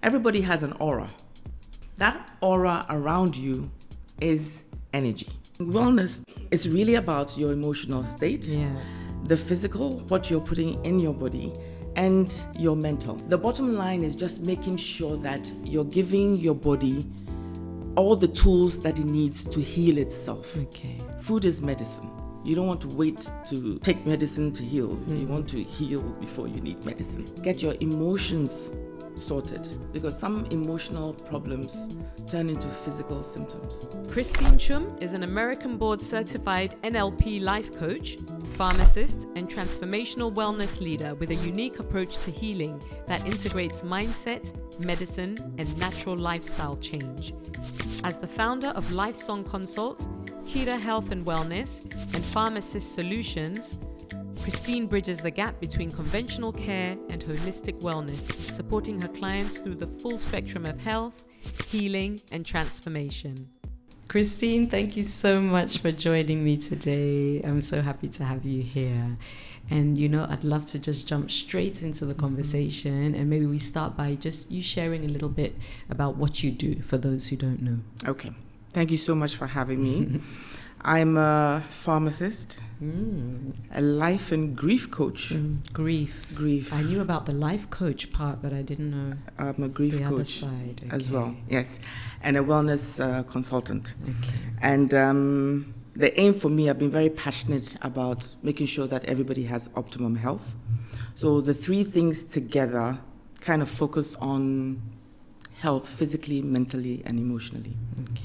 Everybody has an aura. That aura around you is energy. Wellness is really about your emotional state, the physical, what you're putting in your body, and your mental. The bottom line is just making sure that you're giving your body all the tools that it needs to heal itself. Okay. Food is medicine. You don't want to wait to take medicine to heal. You want to heal before you need medicine. Get your emotions sorted, because some emotional problems turn into physical symptoms. Krystine Twum is an American board certified NLP life coach, pharmacist, and transformational wellness leader with a unique approach to healing that integrates mindset, medicine, and natural lifestyle change. As the founder of LifeSong Consult, Kedar Health and Wellness, and Pharmacist Solutions, Krystine bridges the gap between conventional care and holistic wellness, supporting her clients through the full spectrum of health, healing, and transformation. Krystine, thank you so much for joining me today. I'm so happy to have you here. And, I'd love to just jump straight into the conversation, and maybe we start by just you sharing a little bit about what you do for those who don't know. Okay. Thank you so much for having me. I'm a pharmacist, a life and grief coach. Grief. I knew about the life coach part, but I didn't know I'm a grief the coach other side. Okay. as well. Yes, and a wellness consultant. Okay. And the aim for me, I've been very passionate about making sure that everybody has optimum health. So the three things together kind of focus on health physically, mentally, and emotionally. Okay.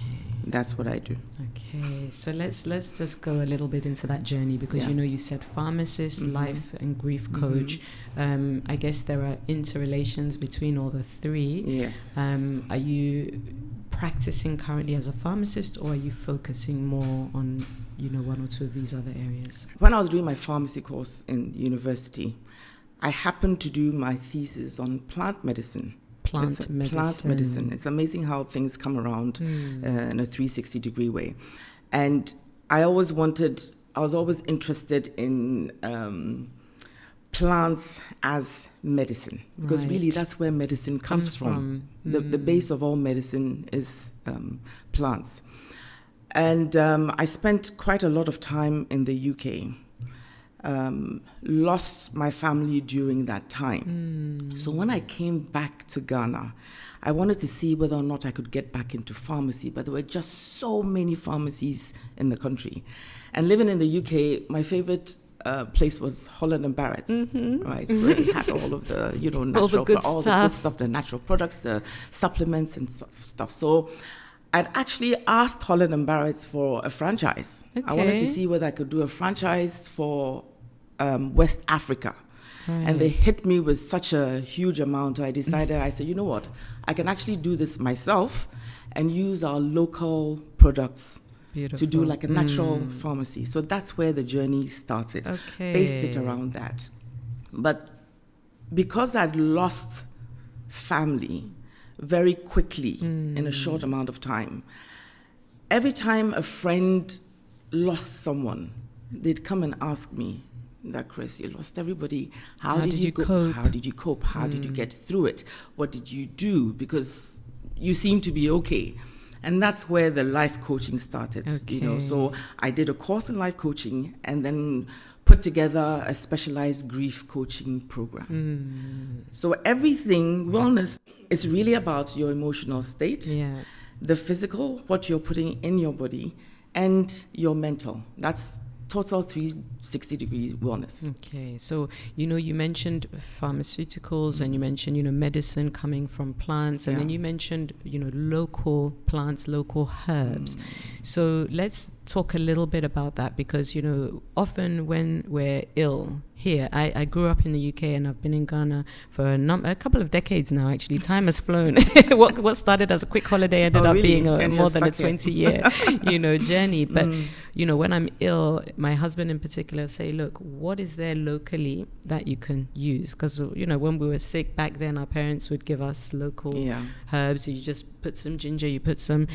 That's what I do. Okay, so let's just go a little bit into that journey, because you said pharmacist, life and grief coach. I guess there are interrelations between all the three. Yes. Are you practicing currently as a pharmacist, or are you focusing more on one or two of these other areas? When I was doing my pharmacy course in university, I happened to do my thesis on plant medicine. Plant medicine. It's amazing how things come around in a 360-degree way. And I was always interested in plants as medicine, because really that's where medicine comes from. The base of all medicine is plants. And I spent quite a lot of time in the UK. Lost my family during that time. So when I came back to Ghana, I wanted to see whether or not I could get back into pharmacy, but there were just so many pharmacies in the country. And living in the UK, my favorite place was Holland & Barrett's, right? Where they had all of the, natural, all the good stuff, the natural products, the supplements and stuff. So I'd actually asked Holland & Barrett's for a franchise. Okay. I wanted to see whether I could do a franchise for West Africa. Right. And they hit me with such a huge amount. I said, you know what? I can actually do this myself and use our local products to do like a natural pharmacy. So that's where the journey started. Okay. Based it around that. But because I'd lost family very quickly in a short amount of time, every time a friend lost someone, they'd come and ask me, that Chris, you lost everybody. How did you cope? How did you cope? How did you get through it? What did you do? Because you seem to be okay. And that's where the life coaching started. Okay. So I did a course in life coaching and then put together a specialized grief coaching program. So everything, wellness, is really about your emotional state, the physical, what you're putting in your body, and your mental. That's total 360-degree wellness. Okay, so you mentioned pharmaceuticals and you mentioned medicine coming from plants, and then you mentioned local plants, local herbs. So let's talk a little bit about that, because often when we're ill here, I grew up in the UK and I've been in Ghana for a couple of decades now. Actually, time has flown. What started as a quick holiday ended up being more than a 20-year journey. But when I'm ill, my husband in particular say, look, what is there locally that you can use? Because when we were sick back then, our parents would give us local herbs. You just put some ginger, you put some,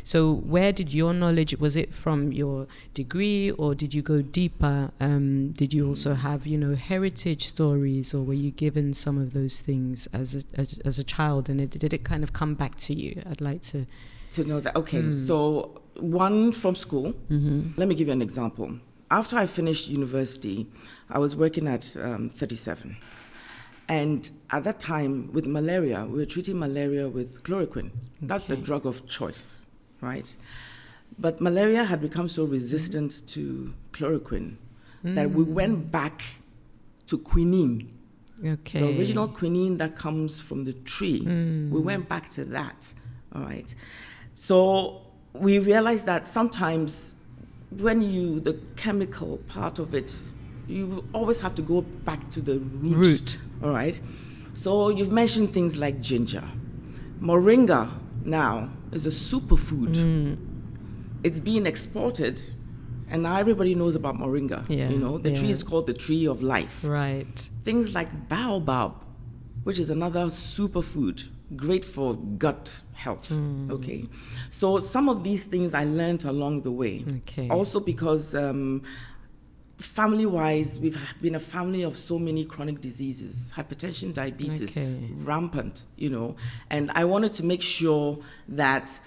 so where did did your knowledge, was it from your degree, or did you go deeper? Did you also have, heritage stories, or were you given some of those things as a child, and did it kind of come back to you? I'd like to know that. Okay, so one from school. Let me give you an example. After I finished university, I was working at 37. And at that time, with malaria, we were treating malaria with chloroquine. That's the drug of choice, right? But malaria had become so resistant to chloroquine that we went back to quinine. Okay. The original quinine that comes from the tree. We went back to that, all right? So we realized that sometimes when the chemical part of it, you always have to go back to the root. All right. So you've mentioned things like ginger. Moringa now is a superfood. It's being exported, and now everybody knows about moringa. The tree is called the tree of life. Right. Things like baobab, which is another superfood, great for gut health. Okay. So some of these things I learned along the way. Okay. Also because family-wise, we've been a family of so many chronic diseases, hypertension, diabetes, rampant, and I wanted to make sure that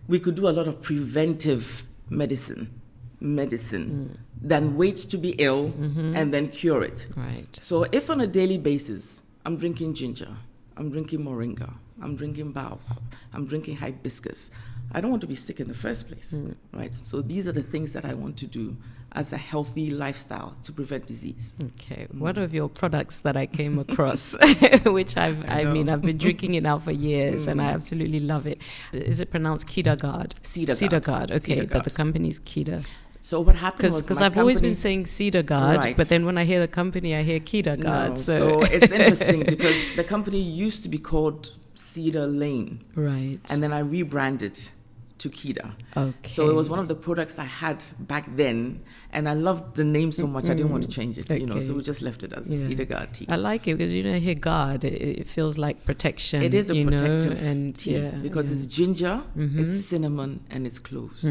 we could do a lot of preventive medicine than wait to be ill and then cure it. Right. So if on a daily basis, I'm drinking ginger, I'm drinking moringa, I'm drinking baobab, I'm drinking hibiscus, I don't want to be sick in the first place, right? So these are the things that I want to do as a healthy lifestyle to prevent disease. Okay. One of your products that I came across, which I've been drinking it now for years, and I absolutely love it. Is it pronounced Kedar? Cedar Guard. Okay, Cedar but Guard. the company's Kedar. So what happened was because I've always been saying Cedar Guard, right. but then when I hear the company, I hear Kedar Guard. No, so it's interesting because the company used to be called Cedar Lane. Right. And then I rebranded to Kedar. Okay. So it was one of the products I had back then, and I loved the name so much I didn't want to change it, so we just left it as Cedar Guard tea. I like it because I hear guard, it feels like protection. It is a protective and tea because it's ginger, it's cinnamon, and it's cloves.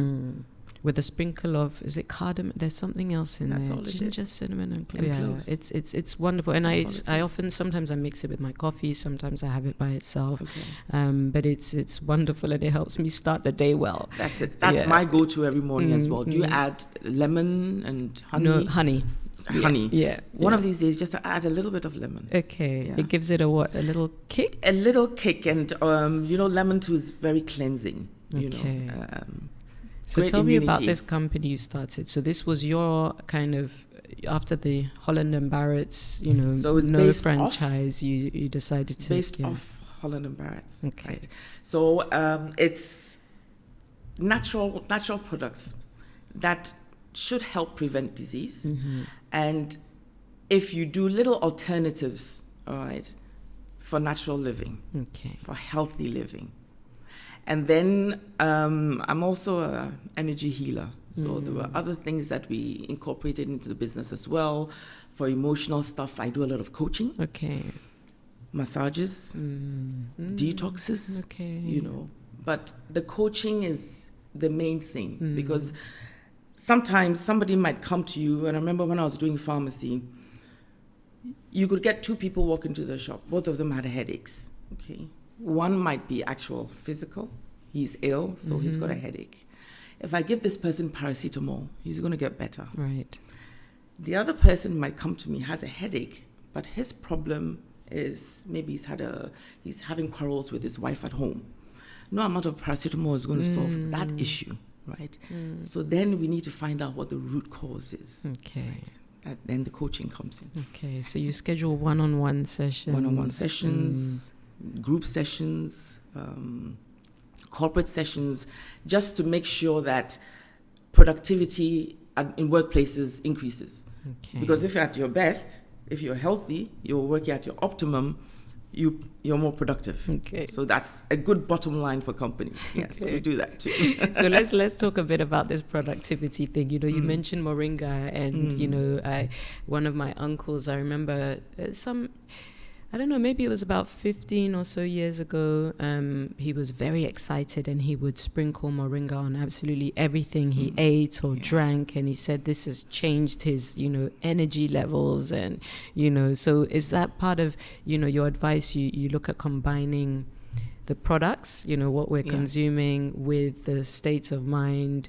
With a sprinkle of, is it cardamom? There's something else in That's there. all it Ginger, is. cinnamon, and cloves. It's wonderful. And sometimes I mix it with my coffee. Sometimes I have it by itself. Okay. But it's wonderful, and it helps me start the day well. That's it. That's my go-to every morning as well. Do you add lemon and honey? No, honey. Honey. Yeah. One of these days, just to add a little bit of lemon. Okay. Yeah. It gives it a little kick? A little kick, and lemon too is very cleansing. Okay. So Great tell me about immunity. this company you started. So this was your kind of, after the Holland and Barrett's, So it's no based franchise, you decided to... Based off Holland and Barrett's. Okay. Right. So it's natural products that should help prevent disease. And if you do little alternatives, all right, for natural living, for healthy living. And then I'm also an energy healer. So there were other things that we incorporated into the business as well. For emotional stuff, I do a lot of coaching. Okay. Massages, detoxes, But the coaching is the main thing because sometimes somebody might come to you, and I remember when I was doing pharmacy, you could get two people walk into the shop. Both of them had headaches, okay? One might be actual physical. He's ill, so he's got a headache. If I give this person paracetamol, he's going to get better. Right. The other person might come to me, has a headache, but his problem is maybe he's having quarrels with his wife at home. No amount of paracetamol is going to solve that issue, right? So then we need to find out what the root cause is. Okay. Right? And then the coaching comes in. Okay, so you schedule one-on-one sessions. One-on-one sessions, group sessions, corporate sessions, just to make sure that productivity in workplaces increases. Okay. Because if you're at your best, if you're healthy, you're working at your optimum, you're more productive. Okay. So that's a good bottom line for companies. Yeah, so we do that too. So let's talk a bit about this productivity thing. You mentioned moringa, and one of my uncles, I remember I don't know, maybe it was about 15 or so years ago. He was very excited and he would sprinkle moringa on absolutely everything he ate or drank. And he said this has changed his, energy levels. And, so is that part of, your advice? You look at combining the products, what we're consuming with the states of mind,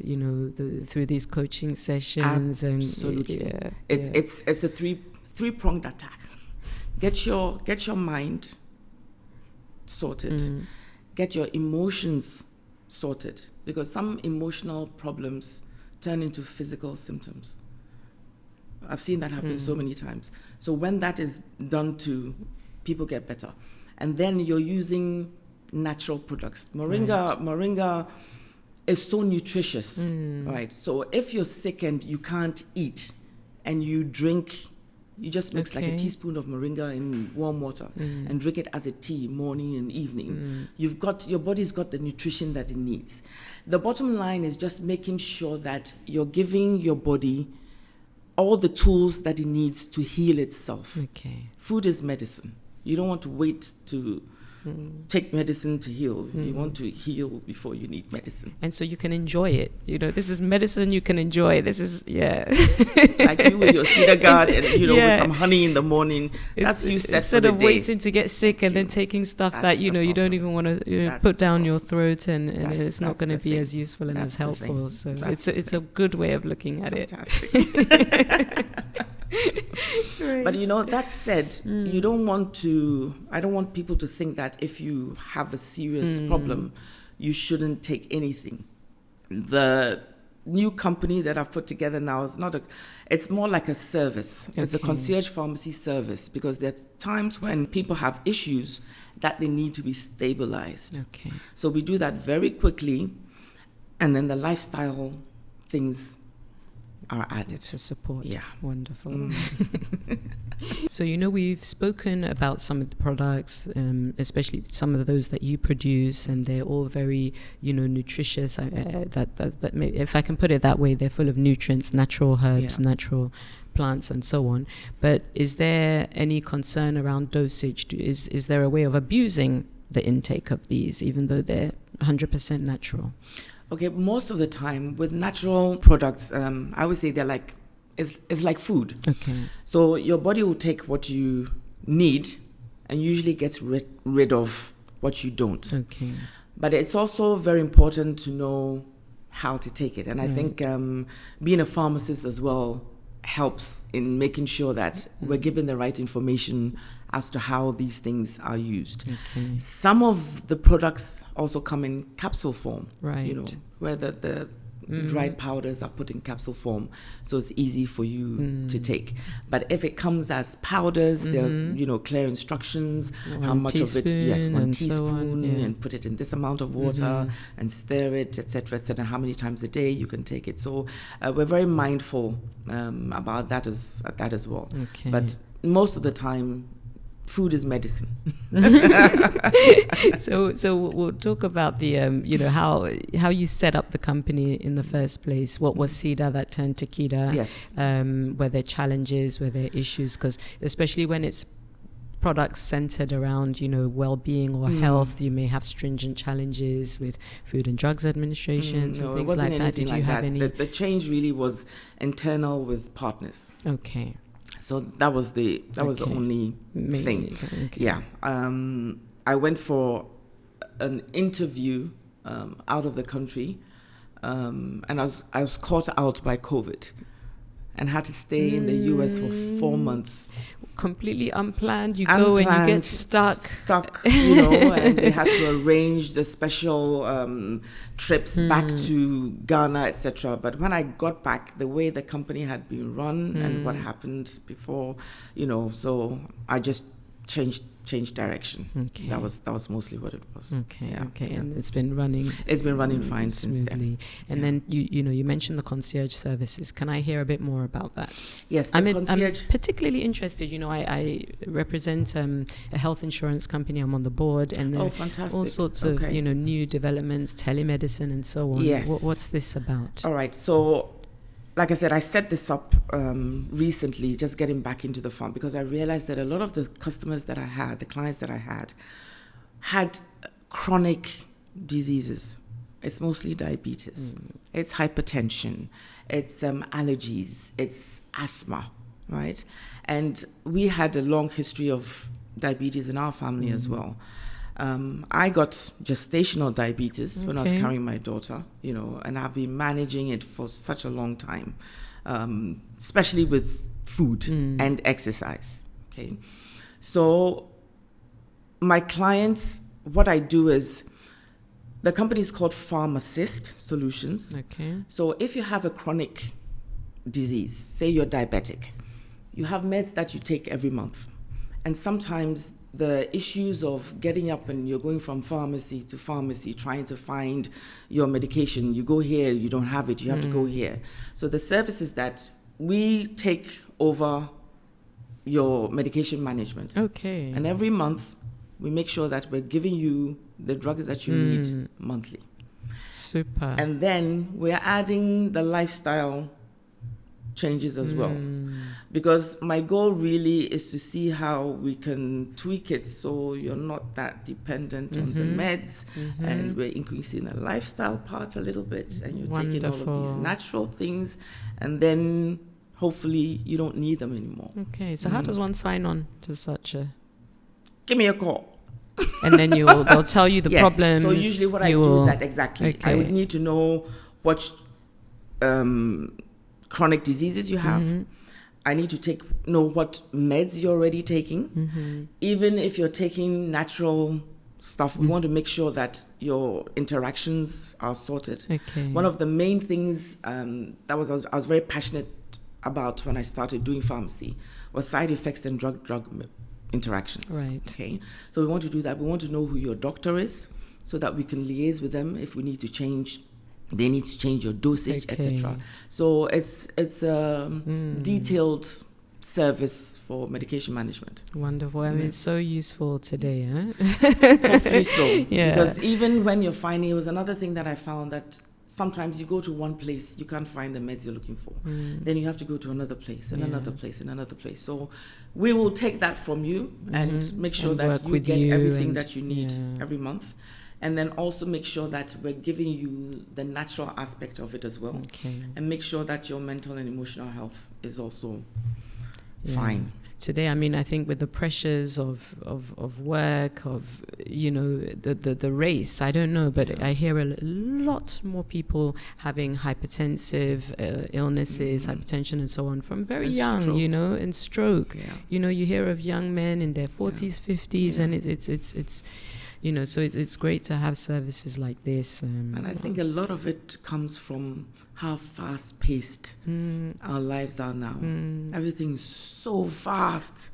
through these coaching sessions. Absolutely. And it's a three-pronged attack. Get your mind sorted. Get your emotions sorted, because some emotional problems turn into physical symptoms. I've seen that happen so many times. So when that is done too, people get better. And then you're using natural products. Moringa is so nutritious, right? So if you're sick and you can't eat and you drink, you just mix like a teaspoon of moringa in warm water and drink it as a tea morning and evening. Your body's got the nutrition that it needs. The bottom line is just making sure that you're giving your body all the tools that it needs to heal itself. Okay. Food is medicine. You don't want to wait to take medicine to heal. You want to heal before you need medicine. And so you can enjoy it. This is medicine you can enjoy. This is, like you with your cedar gourd and, with some honey in the morning. That's you set for the day. Instead of waiting to get sick and then taking stuff that, you don't even want to put down your throat and it's not going to be as useful and as helpful. So it's a good way of looking at it. Right. But that said, I don't want people to think that if you have a serious problem, you shouldn't take anything. The new company that I've put together now it's more like a service. Okay. It's a concierge pharmacy service, because there are times when people have issues that they need to be stabilized. Okay. So we do that very quickly, and then the lifestyle things are added to support. Yeah. Wonderful. So, we've spoken about some of the products, especially some of those that you produce, and they're all very, nutritious. If I can put it that way, they're full of nutrients, natural herbs, natural plants, and so on. But is there any concern around dosage? Is there a way of abusing the intake of these, even though they're 100% natural? Okay, most of the time with natural products, I would say they're like, it's like food. Okay. So your body will take what you need and usually gets rid of what you don't. Okay. But it's also very important to know how to take it. And I think being a pharmacist as well helps in making sure that we're given the right information as to how these things are used. Okay. Some of the products also come in capsule form, right? Where the dried powders are put in capsule form, so it's easy for you to take. But if it comes as powders, there are clear instructions, how much of it, one teaspoon, and put it in this amount of water and stir it, etc., how many times a day you can take it. So we're very mindful about that as well. Okay. But most of the time, food is medicine. So we'll talk about the how you set up the company in the first place. What was Kedar that turned to Kedar? Yes. Were there challenges? Were there issues? Because especially when it's products centered around well-being or health, you may have stringent challenges with Food and Drugs Administration and things like that. Did you have any? The change really was internal with partners. Okay. So that was the only thing. Okay. Yeah. I went for an interview out of the country, and I was caught out by COVID and had to stay in the US for 4 months. Completely unplanned. You go and you get stuck, and they had to arrange the special trips back to Ghana, etc. But when I got back, the way the company had been run and what happened before, so I just changed direction. Okay. That was mostly what it was. Okay. Yeah. Okay. Yeah. And it's been running. It's been running fine since then. And then you mentioned the concierge services. Can I hear a bit more about that? Yes, I'm particularly interested. I represent a health insurance company. I'm on the board, and there are all sorts of new developments, telemedicine, and so on. Yes. What's this about? All right. So like I said, I set this up recently, just getting back into the farm, because I realized that a lot of the customers that I had, the clients that I had chronic diseases. It's mostly diabetes. It's hypertension. It's allergies. It's asthma, right? And we had a long history of diabetes in our family as well. I got gestational diabetes when I was carrying my daughter, and I've been managing it for such a long time, especially with food and exercise. Okay. So my clients, what I do is, the company is called Pharmacist Solutions. Okay. So if you have a chronic disease, say you're diabetic, you have meds that you take every month. And sometimes the issues of getting up and you're going from pharmacy to pharmacy, trying to find your medication, you go here, you don't have it, you have to go here. So the service is that we take over your medication management. Okay. And every month, we make sure that we're giving you the drugs that you need monthly. Super. And then we're adding the lifestyle changes as well. Because my goal really is to see how we can tweak it so you're not that dependent on the meds, and we're increasing the lifestyle part a little bit, and you're taking all of these natural things, and then hopefully you don't need them anymore. Okay, so how does one sign on to such a... Give me a call. And then they'll tell you the Yes. problems. So usually what I do is that exactly. Okay. I would need to know what chronic diseases you have. I need to know what meds you're already taking. Even if you're taking natural stuff, we want to make sure that your interactions are sorted. Okay. One of the main things I was very passionate about when I started doing pharmacy was side effects and drug interactions. Right. Okay. So we want to do that. We want to know who your doctor is, so that we can liaise with them if we need to change. They need to change your dosage, etc. So it's a detailed service for medication management. Wonderful. I mean, it's so useful today, huh? Hopefully so. Yeah. Because even when you're finding, it was another thing that I found, that sometimes you go to one place, you can't find the meds you're looking for. Then you have to go to another place and another place and another place. So we will take that from you and make sure that you get everything that you need every month. And then also make sure that we're giving you the natural aspect of it as well. Okay. And make sure that your mental and emotional health is also fine. Today, I mean, I think with the pressures of work, of, the race, I don't know, but I hear a lot more people having hypertensive illnesses, hypertension and so on from very young, stroke. And stroke. Yeah. You hear of young men in their 40s, 50s, and it's so it's great to have services like this. And I think a lot of it comes from how fast-paced our lives are now. Everything's so fast.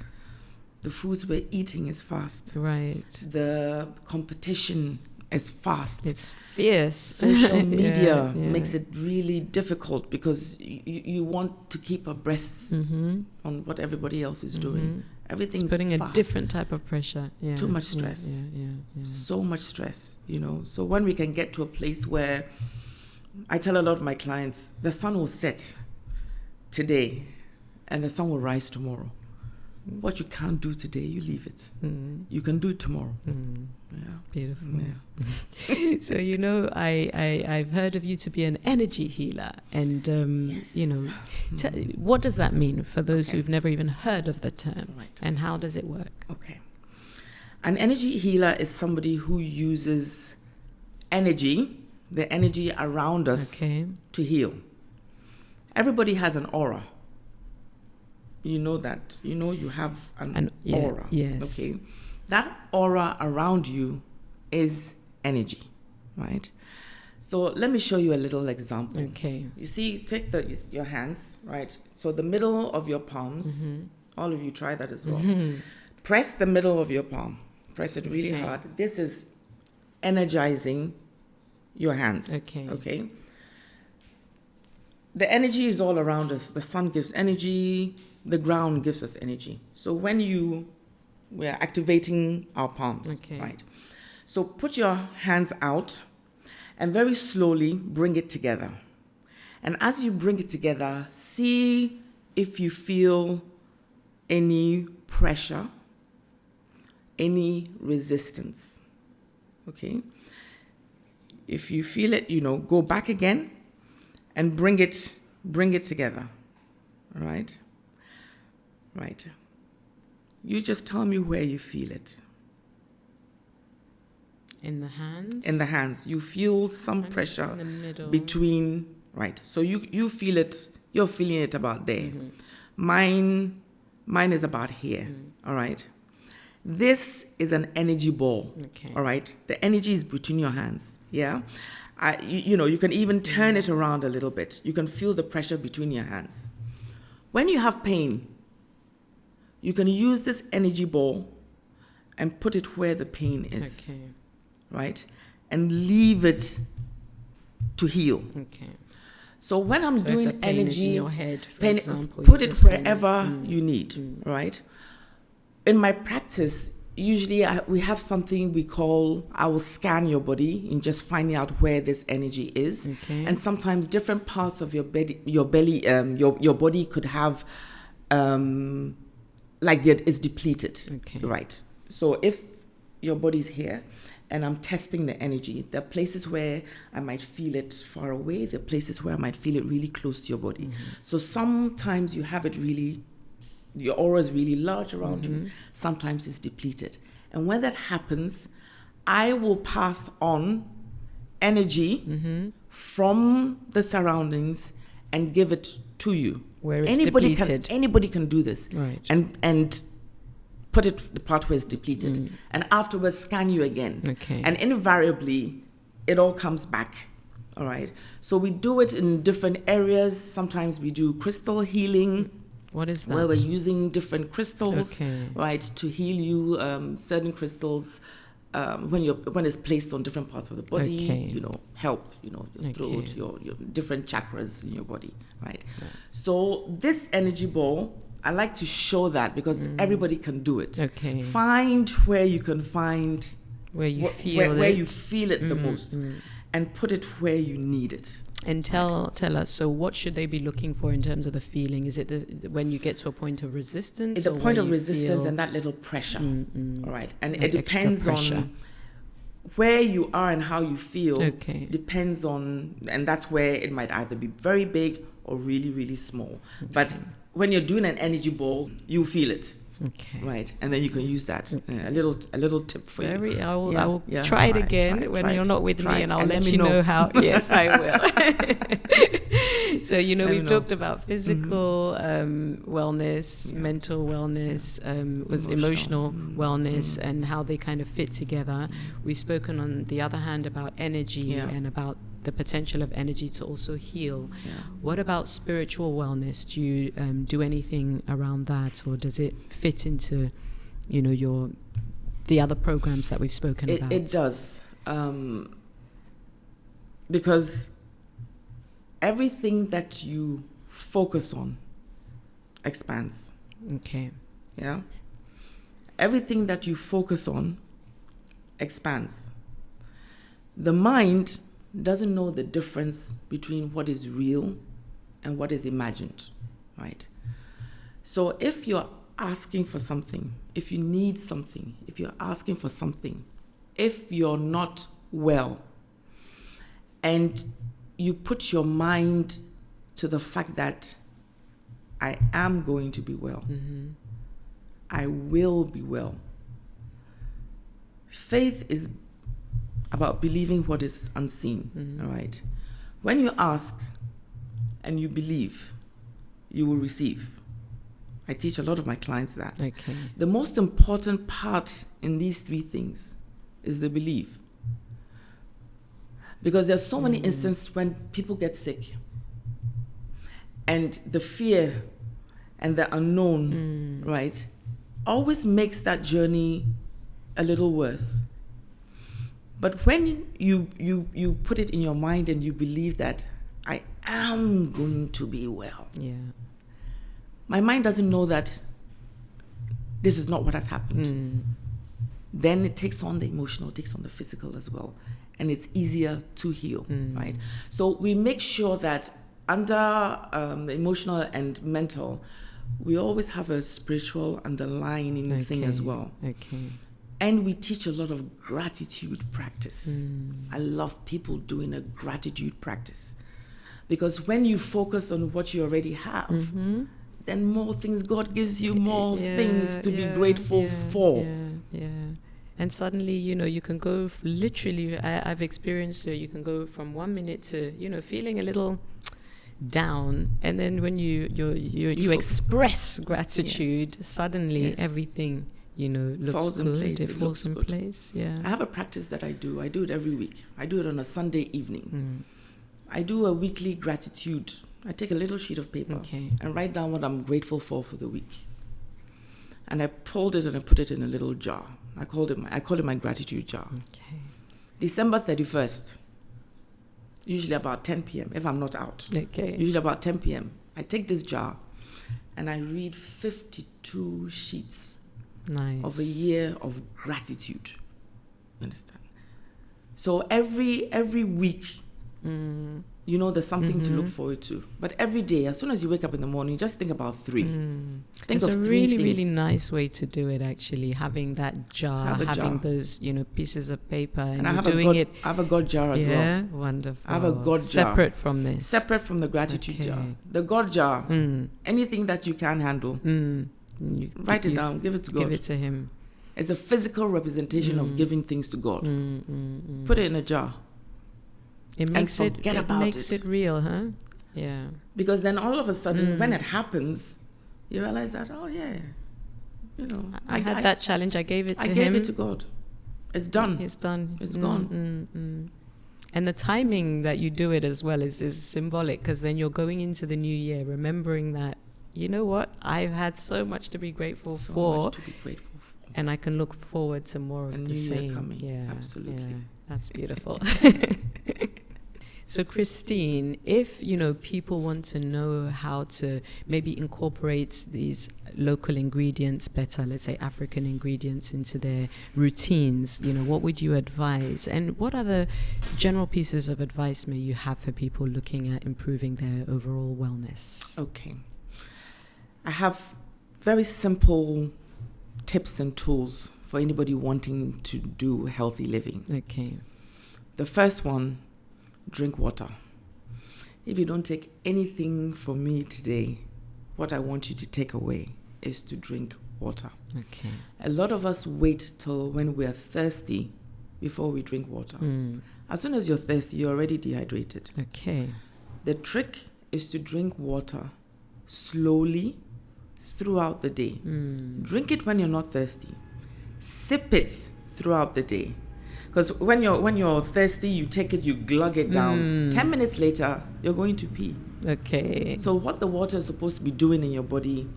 The foods we're eating is fast. Right. The competition is fast. It's fierce. Social media makes it really difficult, because you want to keep abreast on what everybody else is doing. Everything's it's putting fast. A different type of pressure. Yeah. Too much stress. Yeah. So much stress, So when we can get to a place where, I tell a lot of my clients, the sun will set today and the sun will rise tomorrow. What you can't do today, you leave it. You can do it tomorrow. Yeah. Beautiful. Yeah. So, I've heard of you to be an energy healer. And, what does that mean for those who've never even heard of the term? Right. And how does it work? Okay. An energy healer is somebody who uses energy, the energy around us, to heal. Everybody has an aura. You know that. You have an aura. Yes. Okay. That aura around you is energy, right? So let me show you a little example. Okay. You see, take your hands, right? So the middle of your palms, all of you try that as well. Press the middle of your palm. Press it really hard. This is energizing your hands. Okay. The energy is all around us. The sun gives energy. The ground gives us energy. So when we're activating our palms, right? So put your hands out and very slowly bring it together. And as you bring it together, see if you feel any pressure, any resistance. Okay? If you feel it, go back again and bring it together. All right? Right. You just tell me where you feel it. In the hands? In the hands. You feel some pressure in the middle. Between, right. So you feel it, you're feeling it about there. Mine is about here. All right. This is an energy ball. Okay. All right. The energy is between your hands. Yeah. You can even turn it around a little bit. You can feel the pressure between your hands. When you have pain, you can use this energy ball and put it where the pain is. Okay. Right? And leave it to heal. Okay. So when I'm doing if the pain energy, is in your head, for pain, example, put you it just kind of, wherever you need, right? In my practice, usually we have something we call, I will scan your body and just finding out where this energy is. Okay. And sometimes different parts of your body could have, like it's depleted, Okay. right? So if your body's here, and I'm testing the energy. There are places where I might feel it far away. There are places where I might feel it really close to your body. So sometimes you have it really, your aura is really large around you. Sometimes it's depleted. And when that happens, I will pass on energy from the surroundings and give it to you. Where it's depleted. Anybody can do this. Right. And put it the part where it's depleted, and afterwards scan you again. Okay. And invariably, it all comes back. All right. So we do it in different areas. Sometimes we do crystal healing. What is that? Where we're using different crystals, Okay. right, to heal you. Certain crystals, when it's placed on different parts of the body, Okay. help, your throat, Okay. your different chakras in your body, right? So this energy ball, I like to show that because everybody can do it. Okay. Find where you can find Where you feel where it. you feel it the most, and put it where you need it. And tell us, so what should they be looking for in terms of the feeling? Is it when you get to a point of resistance? It's a or point where of you resistance feel and that little pressure. All right. And Like it extra depends pressure. on where you are and how you feel. Okay. Depends on, and that's where it might either be very big or really, really small. But when you're doing an energy ball, you feel it. Okay. Right, and then you can use that. A little tip for you. I will try it again when you're not with me, and I'll let you know how. Yes, I will. So we've talked about physical wellness, mental wellness, was emotional wellness, and how they kind of fit together. We've spoken on the other hand about energy and about the potential of energy to also heal. What about spiritual wellness? Do you do anything around that, or does it fit into the other programs that we've spoken about? It does, because everything that you focus on expands. Okay. Yeah, everything that you focus on expands. The mind doesn't know the difference between what is real and what is imagined, right? So if you're asking for something, if you need something, if you're asking for something, if you're not well, and you put your mind to the fact that I am going to be well, I will be well. Faith is about believing what is unseen, all right? When you ask and you believe, you will receive. I teach a lot of my clients that. Okay. The most important part in these three things is the belief. Because there's so many instances when people get sick and the fear and the unknown, right, always makes that journey a little worse. But when you put it in your mind and you believe that I am going to be well. Yeah. My mind doesn't know that this is not what has happened. Then it takes on the emotional, takes on the physical as well. And it's easier to heal, right? So we make sure that under emotional and mental, we always have a spiritual underlying thing as well. Okay. And we teach a lot of gratitude practice. I love people doing a gratitude practice. Because when you focus on what you already have, then more things, God gives you more things to be grateful for. Yeah. And suddenly, you can go literally, I've experienced you can go from 1 minute to, feeling a little down. And then when you express gratitude, suddenly everything, looks falls good. in place. It falls in place. Yeah. I have a practice that I do. I do it every week. I do it on a Sunday evening. I do a weekly gratitude. I take a little sheet of paper and write down what I'm grateful for the week. And I fold it and I put it in a little jar. I call it my gratitude jar. Okay. December 31st, usually about 10 p.m. if I'm not out. Okay. Usually about 10 p.m. I take this jar and I read 52 sheets of a year of gratitude. You understand? So every week, there's something to look forward to. But every day, as soon as you wake up in the morning, just think about 3. Think it's of a 3 really, things. really nice way to do it, actually, having that jar, having those, pieces of paper, and I you're have doing it. I have a God jar as well. Yeah, wonderful. I have a God jar. Separate from this. Separate from the gratitude jar. The God jar, anything that you can handle, write it down, give it to God. Give it to Him. It's a physical representation of giving things to God. Put it in a jar. It makes it real, huh? Yeah. Because then all of a sudden, when it happens, you realize that, I had that challenge. I gave it to Him. I gave it to God. It's done. It's done. It's gone. And the timing that you do it as well is symbolic, because then you're going into the new year remembering that, you know what, I've had so much to be grateful for. And I can look forward to more of the same. Year coming. Yeah, absolutely. Yeah, that's beautiful. So Krystine, if people want to know how to maybe incorporate these local ingredients better, let's say African ingredients, into their routines, what would you advise? And what other general pieces of advice may you have for people looking at improving their overall wellness? Okay. I have very simple tips and tools for anybody wanting to do healthy living. Okay. The first one, drink water. If you don't take anything from me today, what I want you to take away is to drink water. Okay. A lot of us wait till when we're thirsty before we drink water. As soon as you're thirsty, you're already dehydrated. Okay. The trick is to drink water slowly throughout the day. Drink it when you're not thirsty. Sip it throughout the day. Because when you're thirsty, you take it, you glug it down. 10 minutes later, you're going to pee. Okay. So what the water is supposed to be doing in your body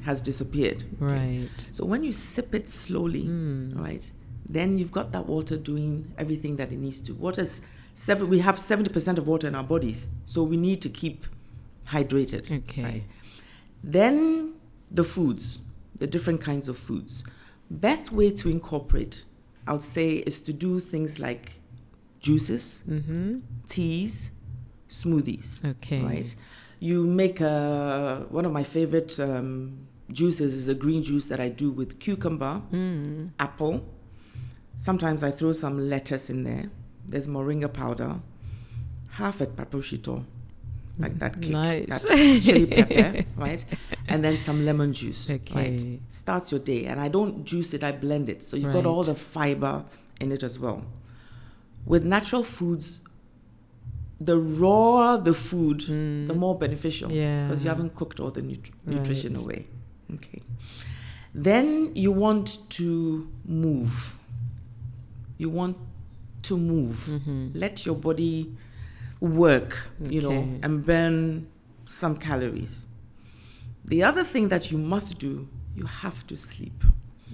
has disappeared. Right. So when you sip it slowly, right, then you've got that water doing everything that it needs to. We have 70% of water in our bodies, so we need to keep hydrated. Okay. Right? Then the foods, the different kinds of foods. Best way to incorporate, I would say, is to do things like juices, teas, smoothies. Okay. Right? You make one of my favorite juices is a green juice that I do with cucumber, apple. Sometimes I throw some lettuce in there. There's moringa powder, half a paprishito, like that kick, nice. that chili pepper, right? And then some lemon juice. Okay. Right? Starts your day. And I don't juice it, I blend it. So you've got all the fiber in it as well. With natural foods, the rawer the food, the more beneficial. Yeah. Because you haven't cooked all the nutrition away. Okay. Then you want to move. You want to move. Let your body work, and burn some calories. The other thing that you must do, you have to sleep.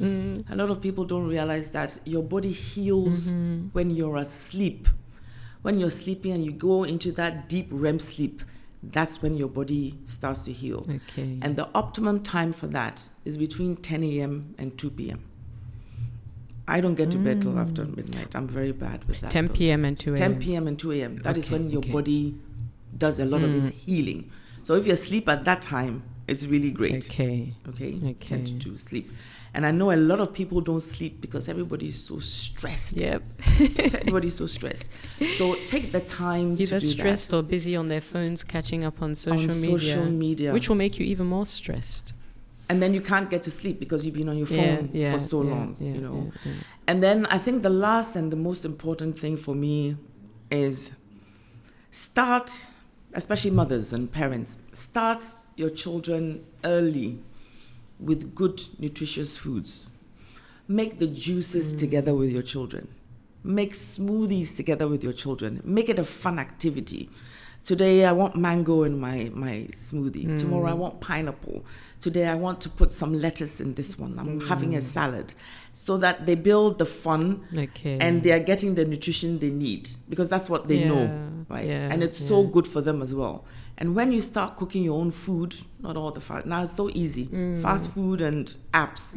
A lot of people don't realize that your body heals when you're asleep. When you're sleeping and you go into that deep REM sleep, that's when your body starts to heal. Okay. And the optimum time for that is between 10 a.m. and 2 p.m. I don't get to bed till after midnight. I'm very bad with that. 10 p.m. and 2 a.m. 10 p.m. and 2 a.m. That is when your body does a lot of is healing. So if you're asleep at that time, it's really great. Okay. Tend to sleep. And I know a lot of people don't sleep because everybody's so stressed. Yep. Everybody's so stressed. So take the time Either to do stressed that. or busy on their phones, catching up on social media, which will make you even more stressed. And then you can't get to sleep because you've been on your phone for so long, you know. Yeah. And then I think the last and the most important thing for me is start, especially mothers and parents, start your children early with good, nutritious foods. Make the juices together with your children. Make smoothies together with your children. Make it a fun activity. Today, I want mango in my smoothie. Tomorrow, I want pineapple. Today, I want to put some lettuce in this one. I'm having a salad. So that they build the fun and they are getting the nutrition they need because that's what they know, right? And it's so good for them as well. And when you start cooking your own food, not all the fast, now it's so easy, fast food and apps.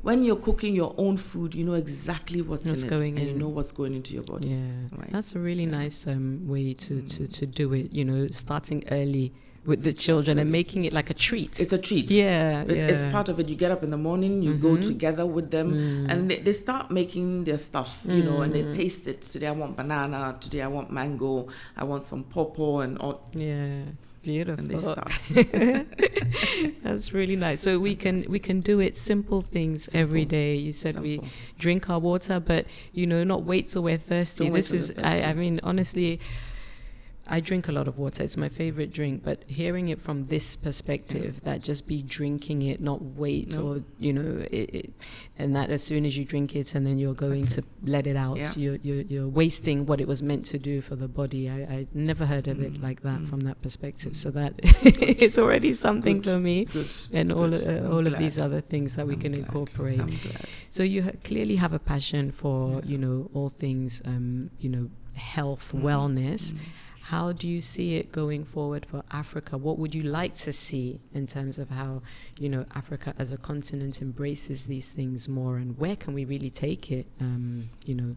When you're cooking your own food, you know exactly what's in it and you know what's going into your body. Right? That's a really nice way to do it, you know, starting early with the children and making it like a treat. It's a treat. It's part of it. You get up in the morning, you go together with them and they start making their stuff, you know, and they taste it. Today I want banana, today I want mango, I want some pawpaw and all. Yeah. Beautiful. And they start. That's really nice. So we can do it simple things every day. You said we drink our water, but you know, not wait till we're thirsty. I mean, honestly, I drink a lot of water. It's my favorite drink. But hearing it from this perspective, that just be drinking it, not wait, or you know, and that as soon as you drink it, and then you're going to let it out, you're wasting what it was meant to do for the body. I never heard of it like that from that perspective. So that it's already something for me, and all of these other things that we can incorporate. I'm glad. So you clearly have a passion for you know all things you know health, wellness. How do you see it going forward for Africa? What would you like to see in terms of how, you know, Africa as a continent embraces these things more, and where can we really take it, you know,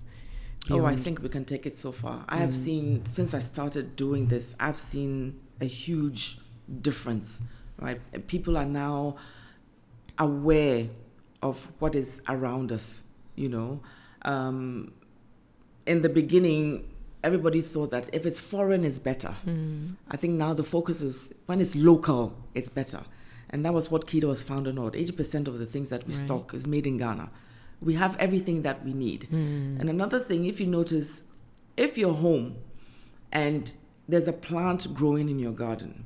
beyond? I think we can take it so far. I have seen, since I started doing this, I've seen a huge difference, right? People are now aware of what is around us, you know. In the beginning, everybody thought that if it's foreign, it's better. I think now the focus is when it's local, it's better. And that was what Kedar was founded on. 80% of the things that we stock is made in Ghana. We have everything that we need. And another thing, if you notice, if you're home and there's a plant growing in your garden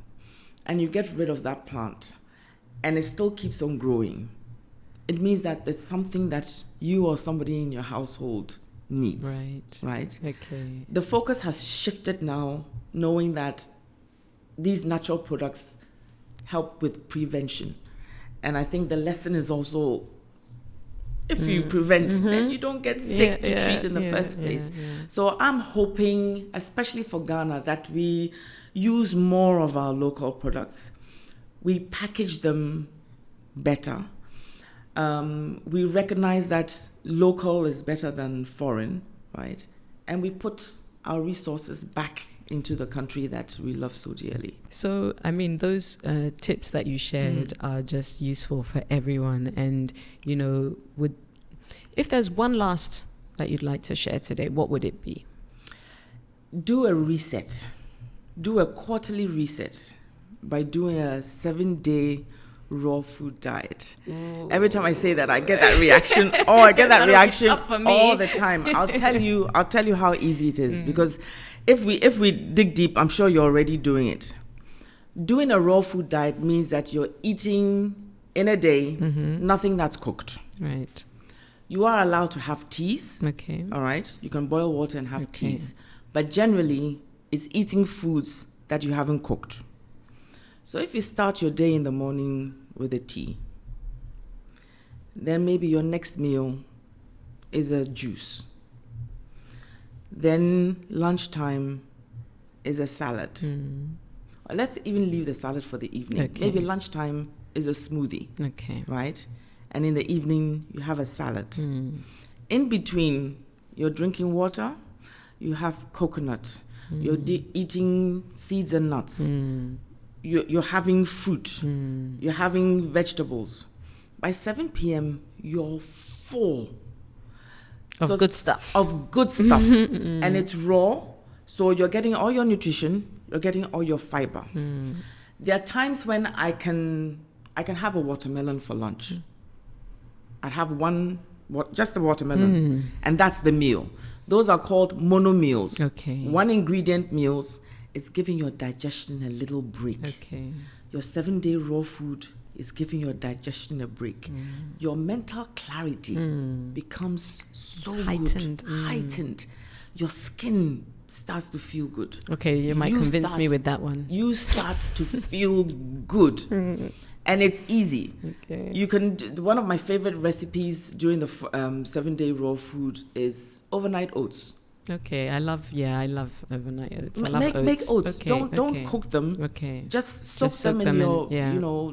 and you get rid of that plant and it still keeps on growing, it means that there's something that you or somebody in your household needs. Right. Okay. The focus has shifted now, knowing that these natural products help with prevention. And I think the lesson is also, if you prevent, then you don't get sick to treat in the first place. So I'm hoping, especially for Ghana, that we use more of our local products. We package them better. We recognize that local is better than foreign, right? And we put our resources back into the country that we love so dearly. So, I mean, those tips that you shared are just useful for everyone. And, you know, if there's one last that you'd like to share today, what would it be? Do a reset. Do a quarterly reset by doing a 7-day raw food diet. Ooh. Every time I say that, I get that reaction. I get that reaction all the time. I'll tell you how easy it is, because if we dig deep, I'm sure you're already doing it. Doing a raw food diet means that you're eating in a day nothing that's cooked. Right. You are allowed to have teas. Okay. All right. You can boil water and have teas, but generally it's eating foods that you haven't cooked. So if you start your day in the morning with a tea, then maybe your next meal is a juice. Then lunchtime is a salad. Or let's even leave the salad for the evening. Okay. Maybe lunchtime is a smoothie. Okay. Right? And in the evening, you have a salad. In between, you're drinking water, you have coconut. You're eating seeds and nuts. You're having fruit. You're having vegetables. By 7 p.m., you're full. Of good stuff. Of good stuff. And it's raw. So you're getting all your nutrition. You're getting all your fiber. There are times when I can have a watermelon for lunch. I'd have just a watermelon. And that's the meal. Those are called mono meals. Okay. One ingredient meals. It's giving your digestion a little break. Okay. Your 7-day raw food is giving your digestion a break. Your mental clarity becomes so heightened. Heightened. Your skin starts to feel good. Okay, you might convince me with that one. You start to feel good. And it's easy. Okay. You can. One of my favorite recipes during the 7-day raw food is overnight oats. Okay, I love overnight oats. I love oats. Make oats. Okay, Don't cook them. Okay. Just soak them in your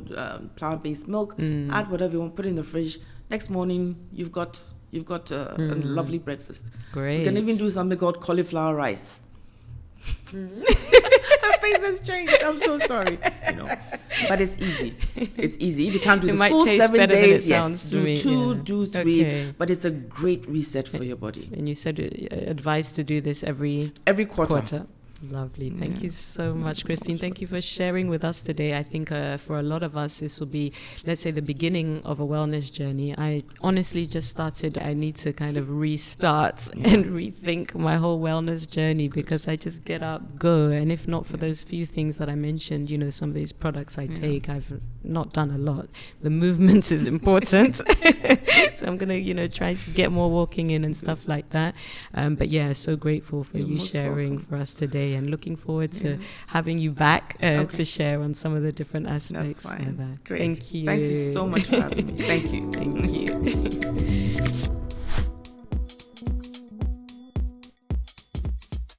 plant-based milk. Add whatever you want. Put it in the fridge. Next morning, you've got a lovely breakfast. Great. You can even do something called cauliflower rice. Her face has changed. I'm so sorry. But it's easy. It's easy. If you can't do the full 7 days, yes, do 2, do 3. Okay. But it's a great reset for your body. And you said advice to do this every quarter. Lovely. Thank you so much, Krystine. Thank you for sharing with us today. I think for a lot of us, this will be, let's say, the beginning of a wellness journey. I honestly just started. I need to kind of restart and rethink my whole wellness journey because I just get up, go. And if not for those few things that I mentioned, some of these products I take, I've not done a lot. The movement is important. So I'm going to, try to get more walking in and stuff like that. But yeah, so grateful for you sharing welcome. For us today. And looking forward to having you back to share on some of the different aspects. That's fine. Of that. Great. Thank you. Thank you so much for having me. Thank you. Thank you.